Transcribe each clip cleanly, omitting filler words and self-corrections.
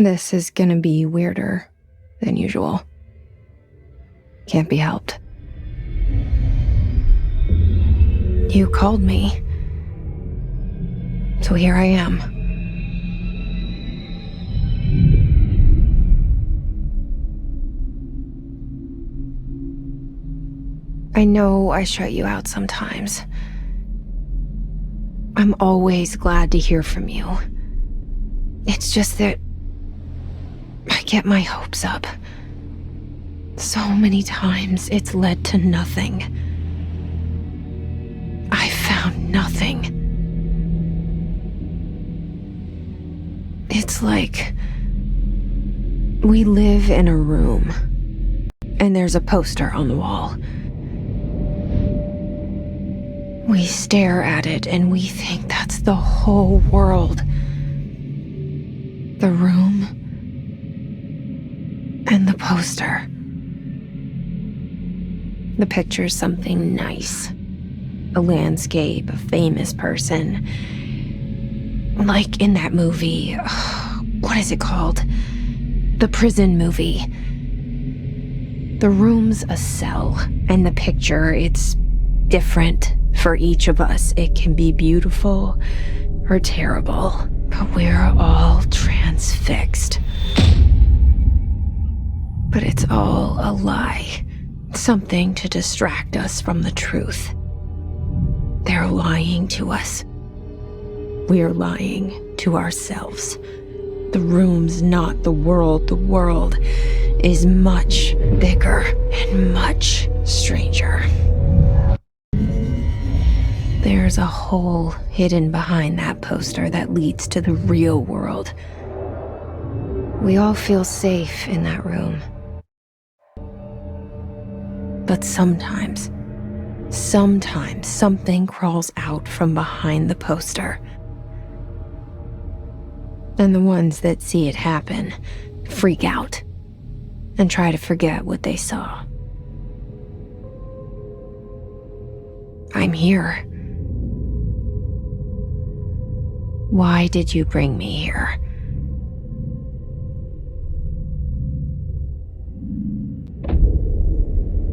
This is gonna be weirder than usual. Can't be helped. You called me, so here I am. I know I shut you out sometimes. I'm always glad to hear from you. It's just that I get my hopes up. So many times it's led to nothing. I found nothing. It's like we live in a room, and there's a poster on the wall. We stare at it and we think that's the whole world. The room and the poster. The picture's something nice. A landscape, a famous person. Like in that movie, what is it called? The prison movie. The room's a cell, and the picture, it's different for each of us. It can be beautiful or terrible, but we're all transfixed. But it's all a lie, something to distract us from the truth. They're lying to us. We're lying to ourselves. The room's not the world. The world is much bigger and much stranger. There's a hole hidden behind that poster that leads to the real world. We all feel safe in that room. But sometimes something crawls out from behind the poster. And the ones that see it happen freak out and try to forget what they saw. I'm here. Why did you bring me here?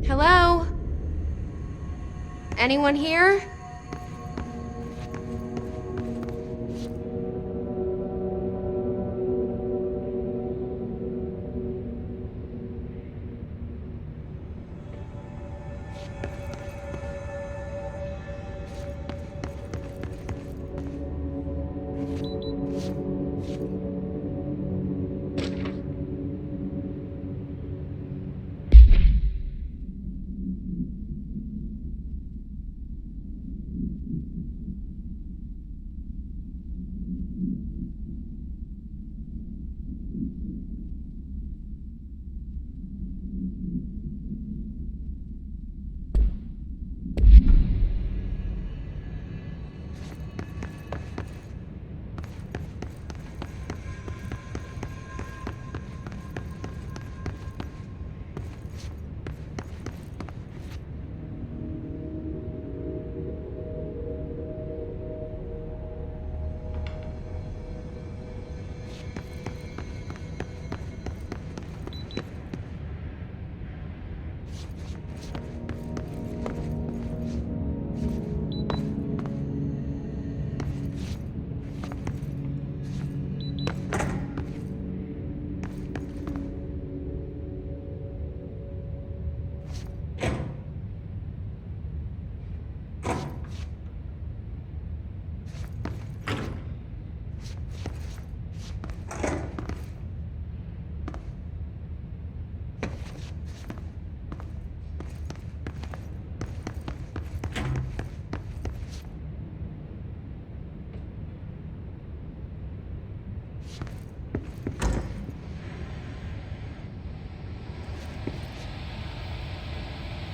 Hello? Anyone here?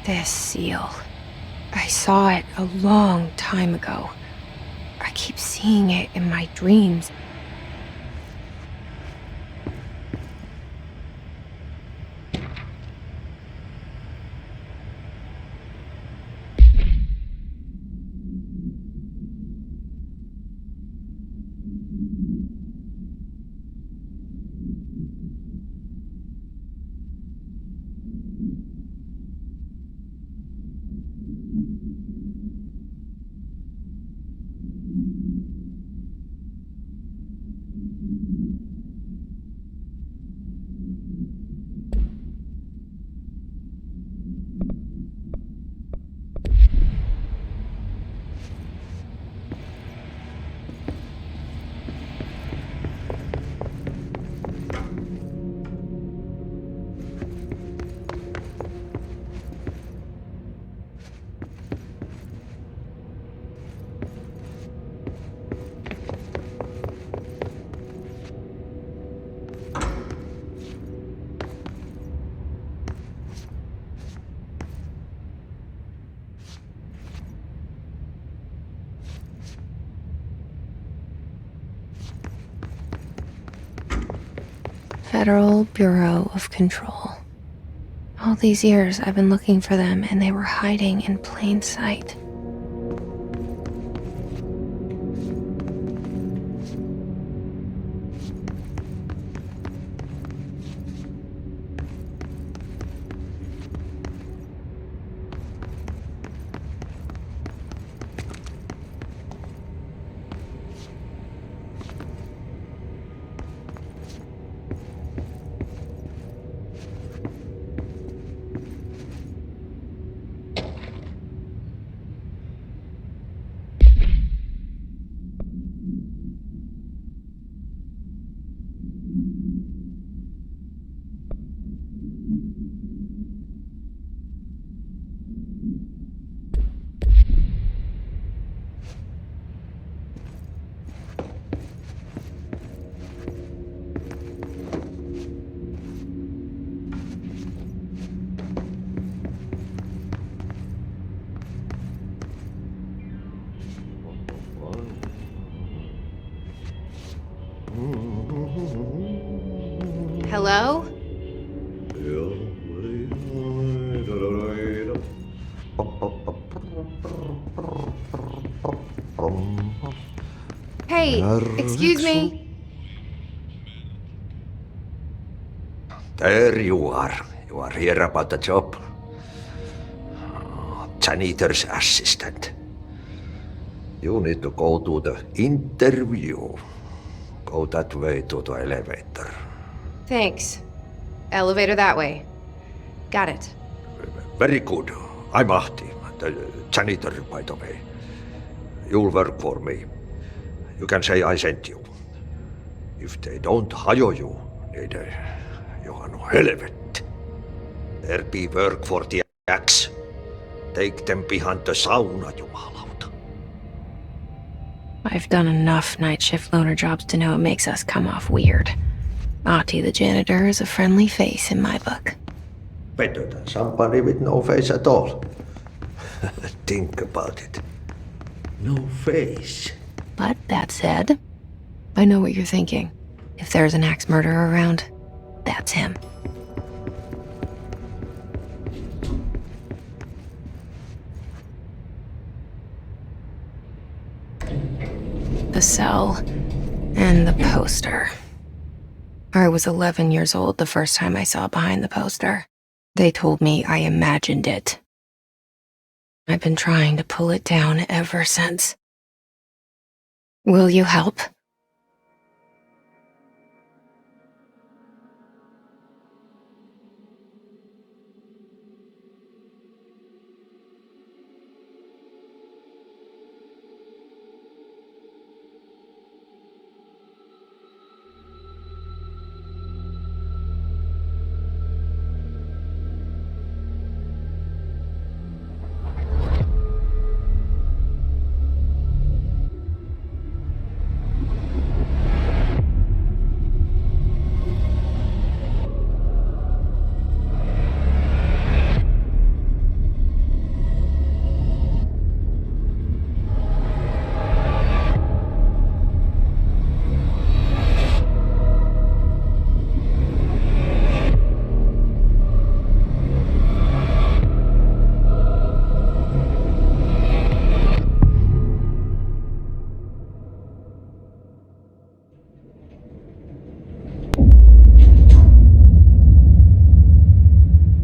This seal. I saw it a long time ago. I keep seeing it in my dreams. Federal Bureau of Control. All these years I've been looking for them, and they were hiding in plain sight. Hello? Hey, excuse me. There you are. You are here about the job. Janitor's assistant. You need to go to the interview. Go that way to the elevator. Thanks. Elevator that way. Got it. Very good. I'm Ahti, the janitor, by the way. You'll work for me. You can say I sent you. If they don't hire you, niin johan on helvet. There be work for the axe. Take them behind the sauna, jumalauta. I've done enough night shift loner jobs to know it makes us come off weird. Ahti the janitor is a friendly face in my book. Better than somebody with no face at all. Think about it. No face. But that said, I know what you're thinking. If there's an axe murderer around, that's him. The cell and the poster. I was 11 years old the first time I saw behind the poster. They told me I imagined it. I've been trying to pull it down ever since. Will you help?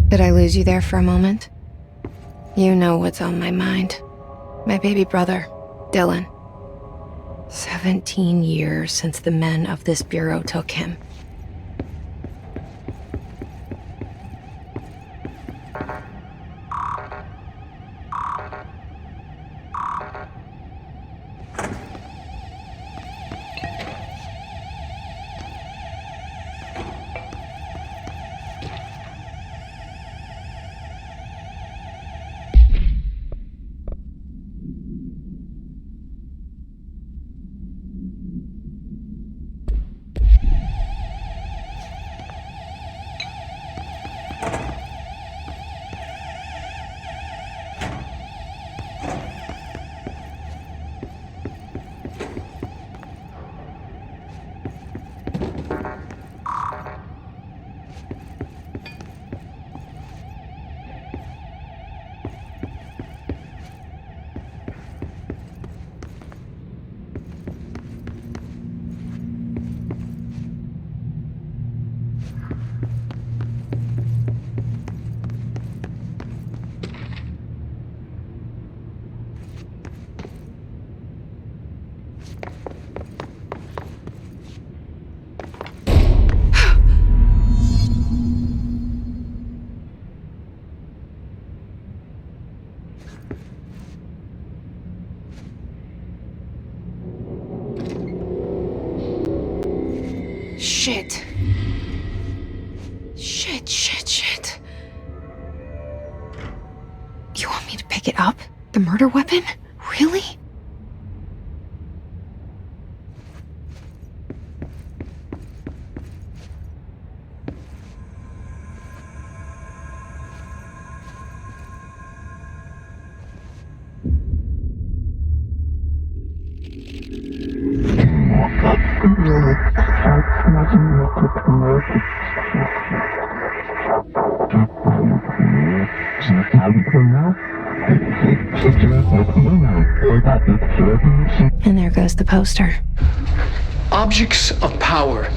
Did I lose you there for a moment? You know what's on my mind. My baby brother, Dylan. 17 years since the men of this bureau took him. Shit. Shit. You want me to pick it up? The murder weapon? Really? And there goes the poster. Objects of power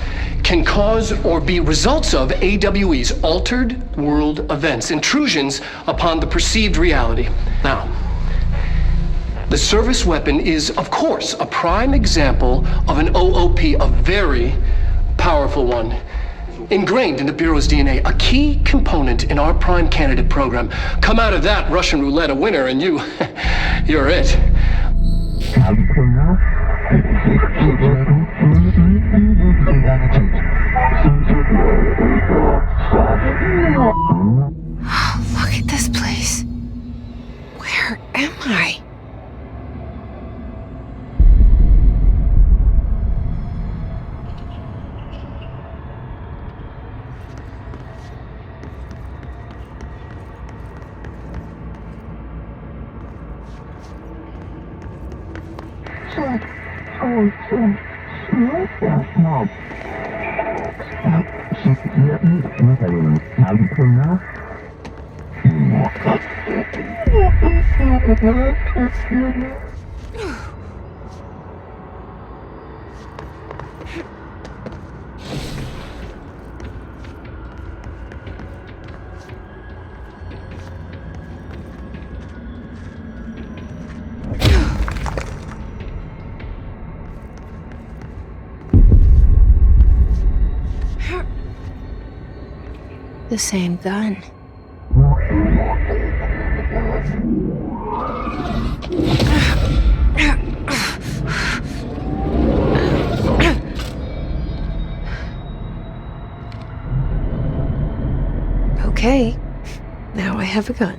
can cause or be results of AWE's altered world events, intrusions upon the perceived reality. Now, the service weapon is, of course, a prime example of an OOP, a very powerful one, ingrained in the Bureau's DNA, a key component in our prime candidate program. Come out of that Russian roulette a winner and you're it. Look at this place. Where am I? The same gun. Okay, now I have a gun.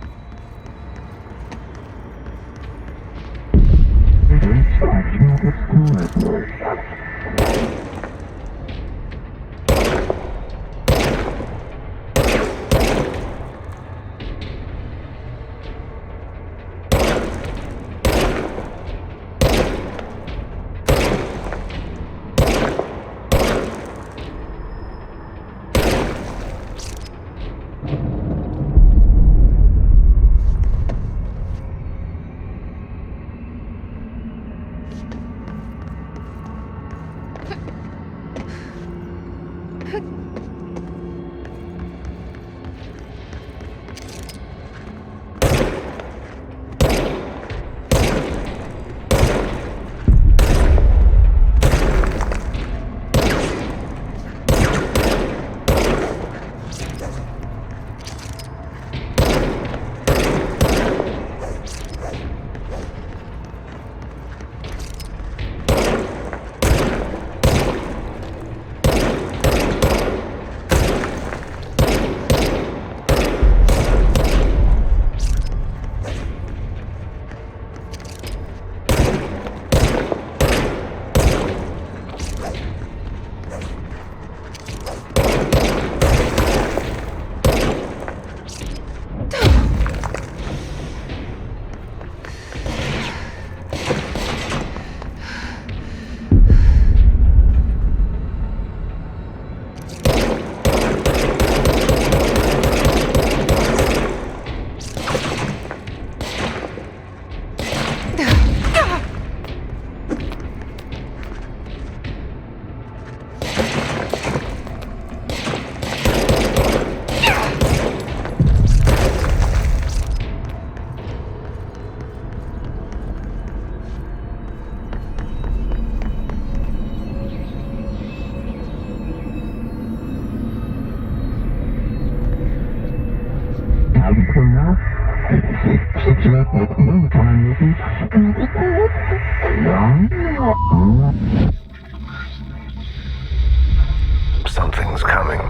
was coming.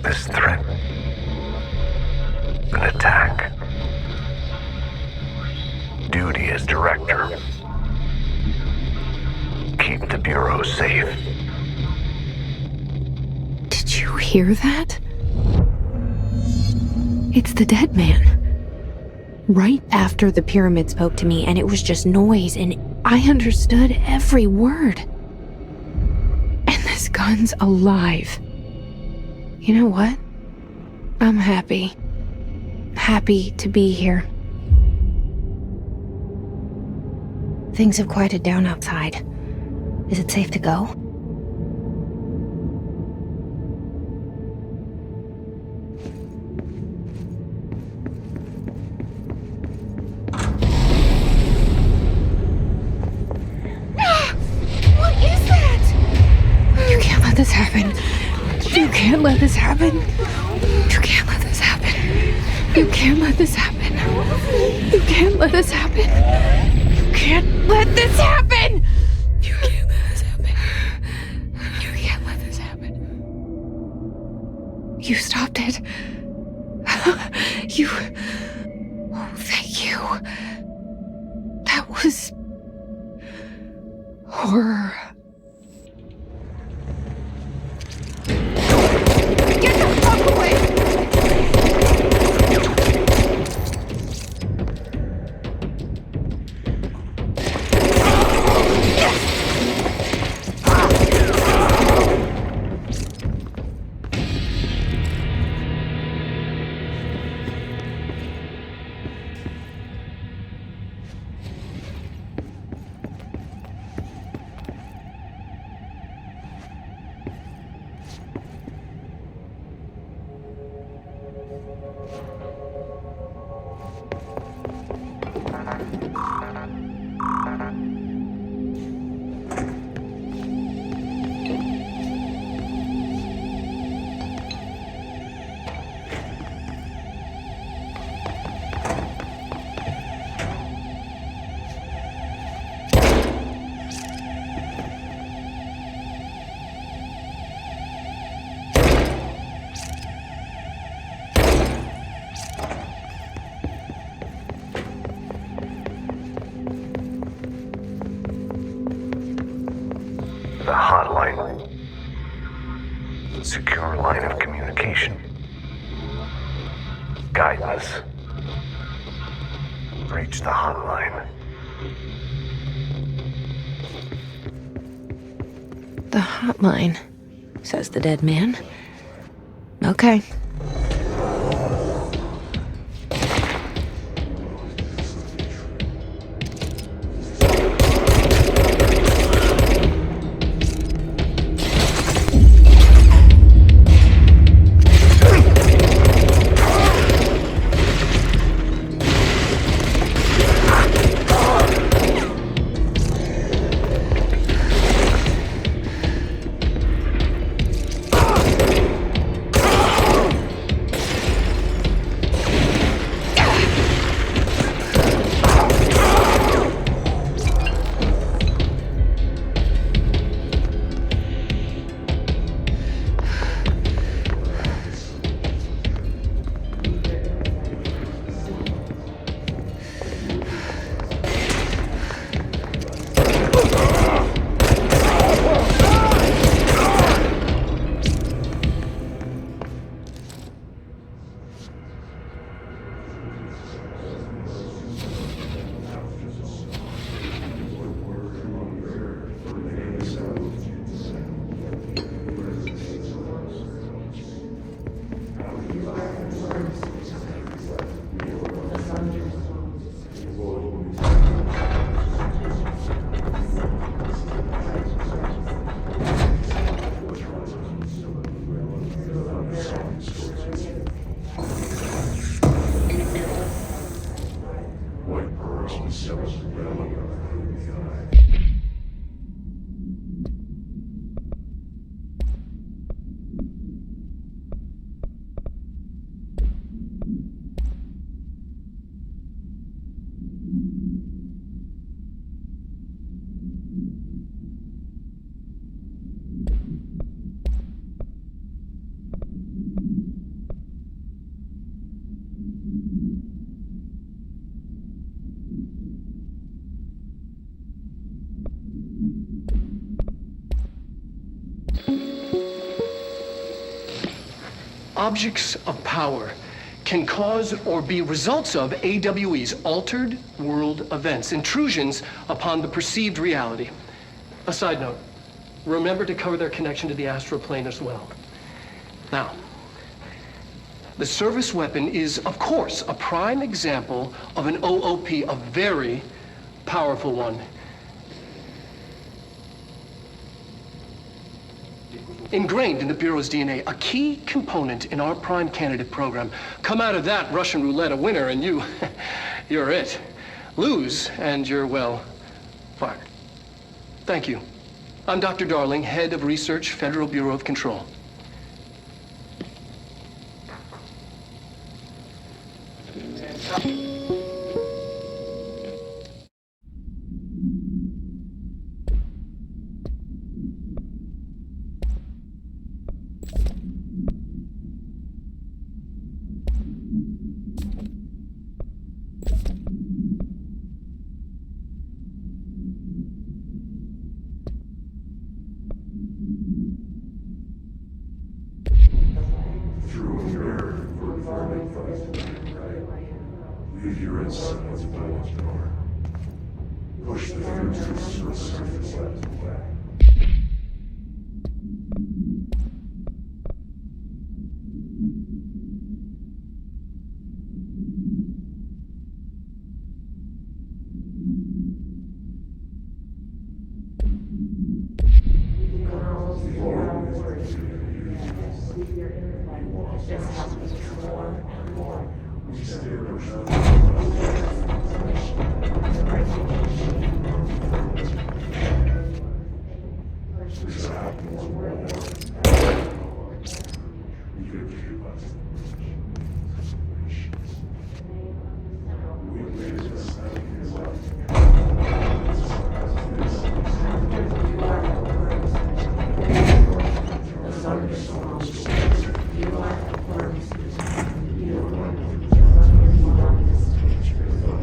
This threat. An attack. Duty as director. Keep the Bureau safe. Did you hear that? It's the dead man. Right after the pyramid spoke to me, and it was just noise, and I understood every word. And this gun's alive. You know what? I'm happy. Happy to be here. Things have quieted down outside. Is it safe to go? What is that? You can't let this happen. You can't let this happen. You can't let this happen. You can't let this happen. You can't let this happen. You can't let this happen. You can't let this happen. You can't let this happen. You stopped it. You... Oh, thank you. That was... horror. Get the fuck away! The hotline. Secure line of communication. Guidance. Reach the hotline. The hotline, says the dead man. Okay. objects of power can cause or be results of AWE's altered world events, intrusions upon the perceived reality. A side note, remember to cover their connection to the astral plane as well. Now, the service weapon is, of course, a prime example of an OOP, a very powerful one. Ingrained in the Bureau's DNA, a key component in our prime candidate program. Come out of that Russian roulette a winner and you're it. Lose and you're, well, fired. Thank you. I'm Dr. Darling, Head of Research, Federal Bureau of Control. Leave your inside the door. Push the future to the surface out of the way.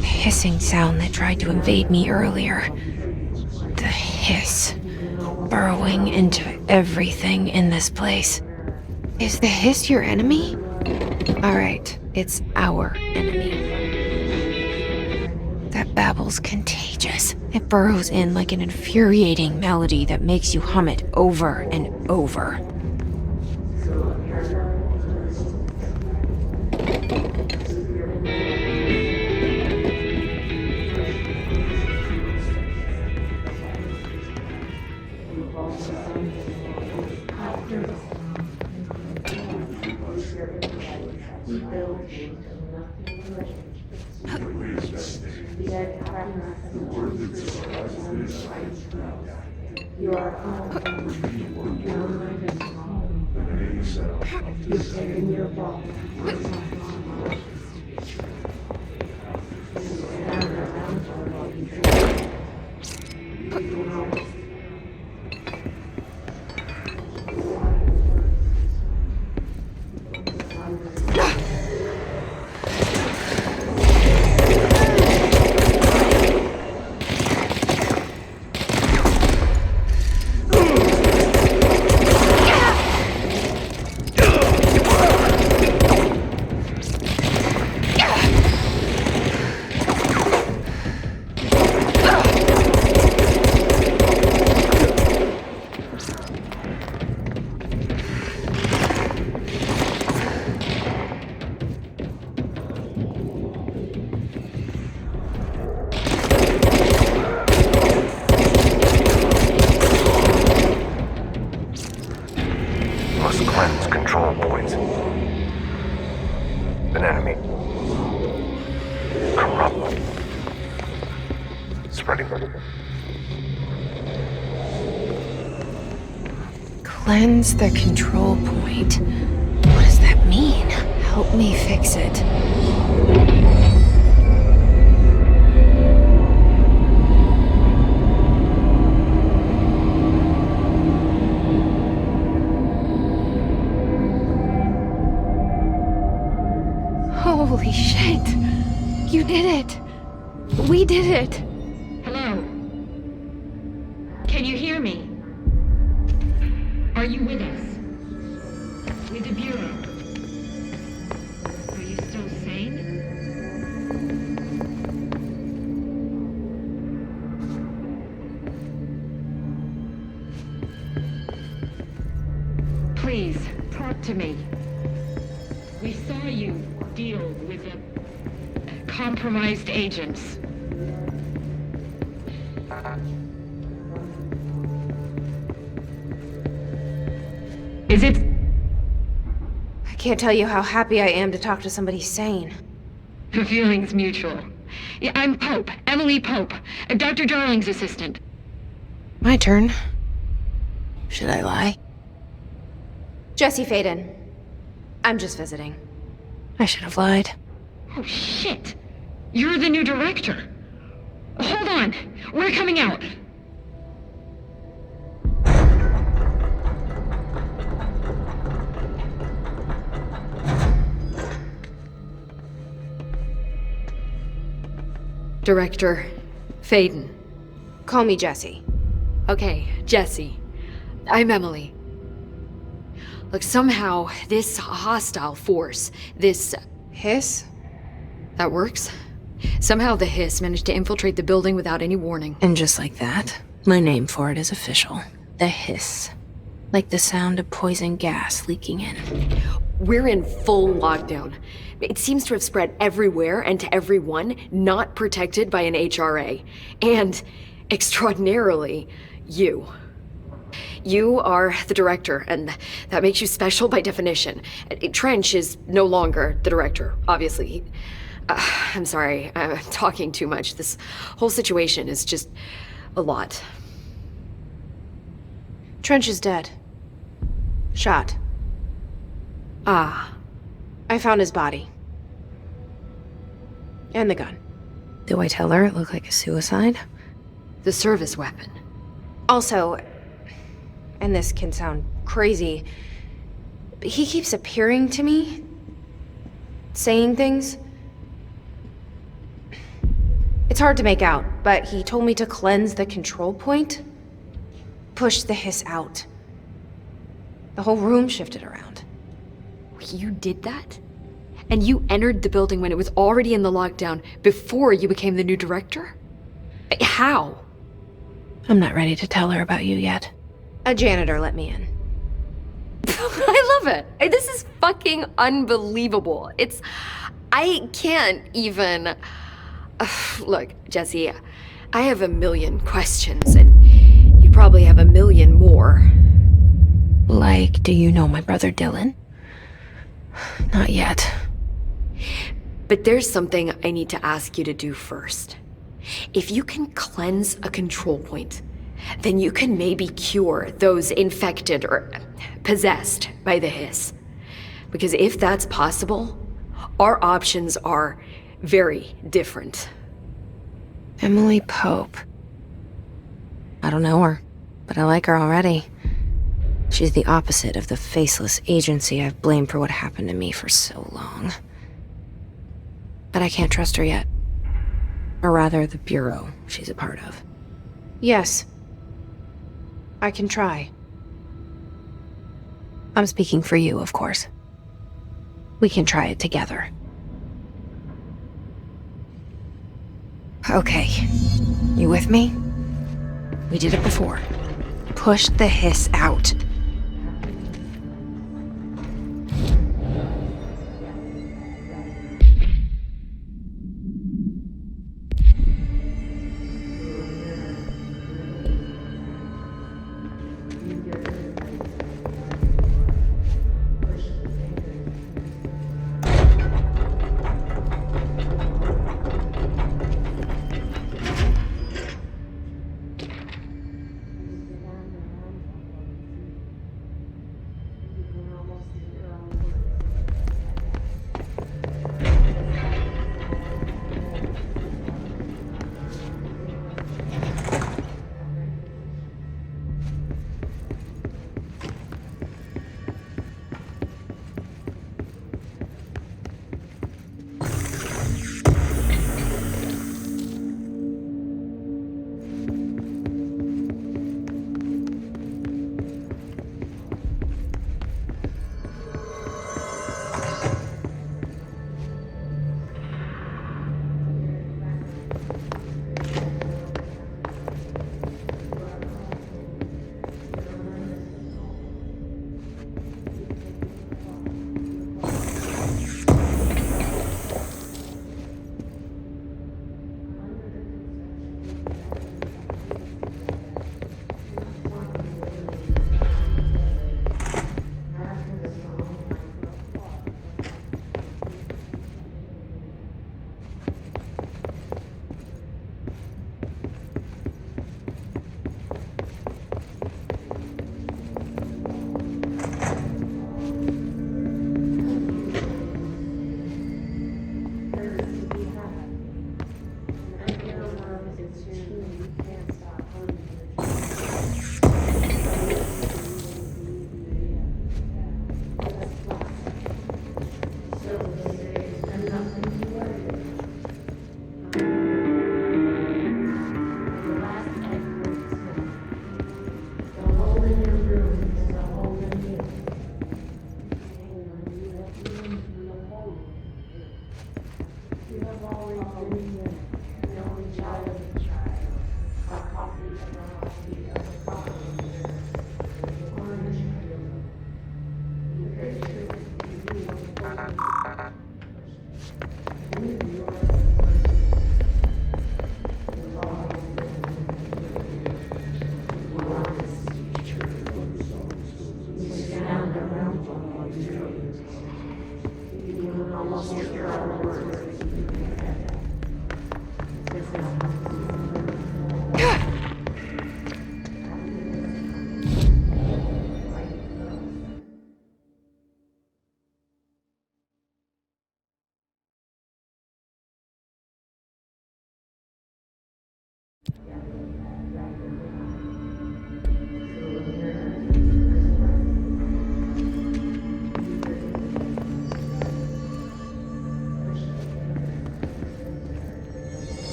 Hissing sound that tried to invade me earlier. The hiss, burrowing into everything in this place. Is the hiss your enemy? Alright, it's our enemy. That babble's contagious. It burrows in like an infuriating melody that makes you hum it over and over. Cleanse control points. An enemy. Corrupt. Spreading. Cleanse the control point. What does that mean? Help me fix it. Holy shit! You did it! We did it! Hello? Can you hear me? Are you with us? With the Bureau? Please, talk to me. We saw you deal with the compromised agents. Is it... I can't tell you how happy I am to talk to somebody sane. The feeling's mutual. Yeah, I'm Pope, Emily Pope, Dr. Darling's assistant. My turn. Should I lie? Jesse Faden. I'm just visiting. I should have lied. Oh, shit. You're the new director. Hold on. We're coming out. Director Faden. Call me Jesse. Okay, Jesse. I'm Emily. Look, somehow this hostile force, this... Hiss? That works? Somehow the hiss managed to infiltrate the building without any warning. And just like that, my name for it is official. The hiss. Like the sound of poison gas leaking in. We're in full lockdown. It seems to have spread everywhere and to everyone not protected by an HRA. And, extraordinarily, you. You are the director, and that makes you special by definition. Trench is no longer the director, obviously. I'm sorry, I'm talking too much. This whole situation is just a lot. Trench is dead. Shot. Ah. I found his body. And the gun. Do I tell her it looked like a suicide? The service weapon. Also, and this can sound crazy, but he keeps appearing to me, saying things. It's hard to make out, but he told me to cleanse the control point, push the hiss out. The whole room shifted around. You did that? And you entered the building when it was already in the lockdown before you became the new director? How? I'm not ready to tell her about you yet. A janitor let me in. I love it. This is fucking unbelievable. I can't even... Look, Jesse, I have a million questions, and you probably have a million more. Like, do you know my brother Dylan? Not yet. But there's something I need to ask you to do first. If you can cleanse a control point, then you can maybe cure those infected or possessed by the hiss. Because if that's possible, our options are very different. Emily Pope. I don't know her, but I like her already. She's the opposite of the faceless agency I've blamed for what happened to me for so long. But I can't trust her yet. Or rather, the bureau she's a part of. Yes. I can try. I'm speaking for you, of course. We can try it together. Okay. You with me? We did it before. Push the hiss out.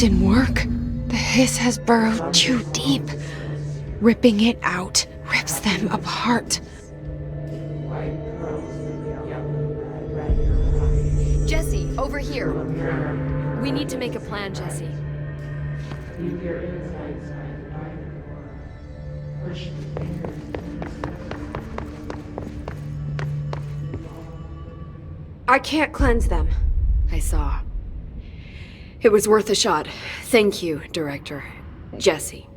didn't work. The hiss has burrowed too deep. Ripping it out rips them apart. Jesse, over here. We need to make a plan, Jesse. I can't cleanse them. I saw. It was worth a shot. Thank you, Director. Jesse.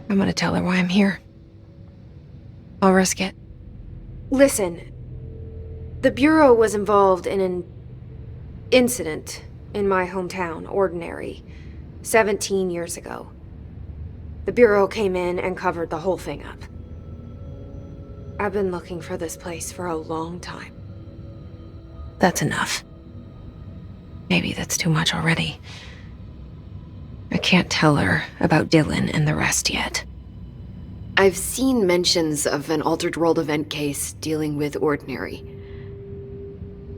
I'm gonna tell her why I'm here. I'll risk it. Listen, the Bureau was involved in an incident in my hometown, Ordinary, 17 years ago. The Bureau came in and covered the whole thing up. I've been looking for this place for a long time. That's enough. Maybe that's too much already. I can't tell her about Dylan and the rest yet. I've seen mentions of an Altered World event case dealing with Ordinary.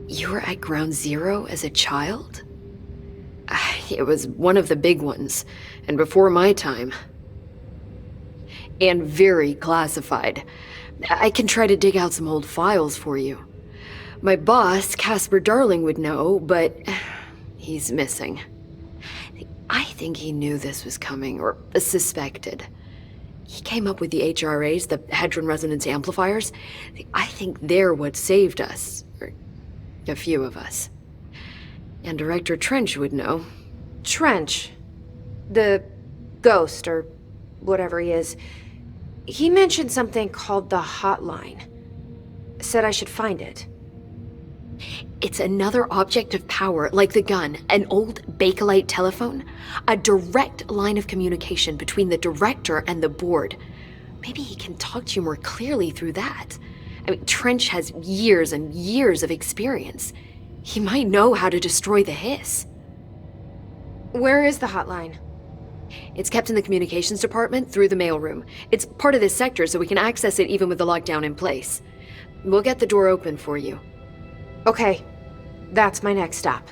You were at Ground Zero as a child? It was one of the big ones, and before my time. And very classified. I can try to dig out some old files for you. My boss, Casper Darling, would know, but he's missing. I think he knew this was coming, or suspected. He came up with the HRAs, the Hadron Resonance Amplifiers. I think they're what saved us, or a few of us. And Director Trench would know. Trench? The ghost, or whatever he is. He mentioned something called the Hotline. Said I should find it. It's another object of power, like the gun, an old Bakelite telephone, a direct line of communication between the director and the board. Maybe he can talk to you more clearly through that. I mean, Trench has years and years of experience. He might know how to destroy the hiss. Where is the hotline? It's kept in the communications department through the mailroom. It's part of this sector, so we can access it even with the lockdown in place. We'll get the door open for you. Okay, that's my next stop.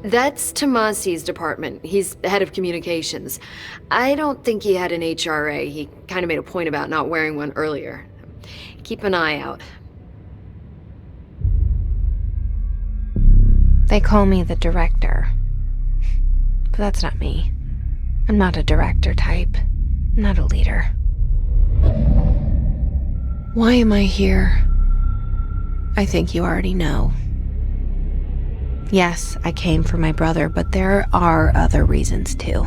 That's Tomasi's department. He's the head of communications. I don't think he had an HRA. He kind of made a point about not wearing one earlier. Keep an eye out. They call me the director. But that's not me. I'm not a director type. I'm not a leader. Why am I here? I think you already know. Yes, I came for my brother, but there are other reasons too.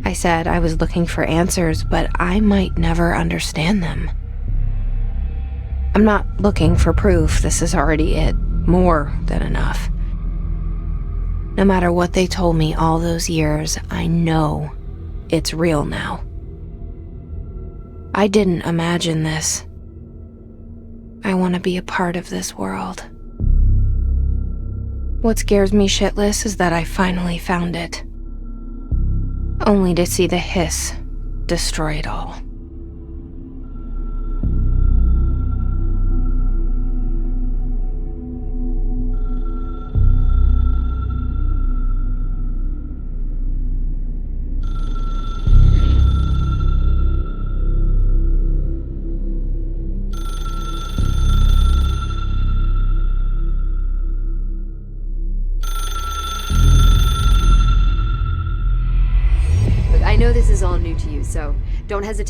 I said I was looking for answers, but I might never understand them. I'm not looking for proof. This is already it. More than enough. No matter what they told me all those years, I know it's real now. I didn't imagine this. I want to be a part of this world. What scares me shitless is that I finally found it. Only to see the hiss destroy it all. I know this is all new to you, so don't hesitate.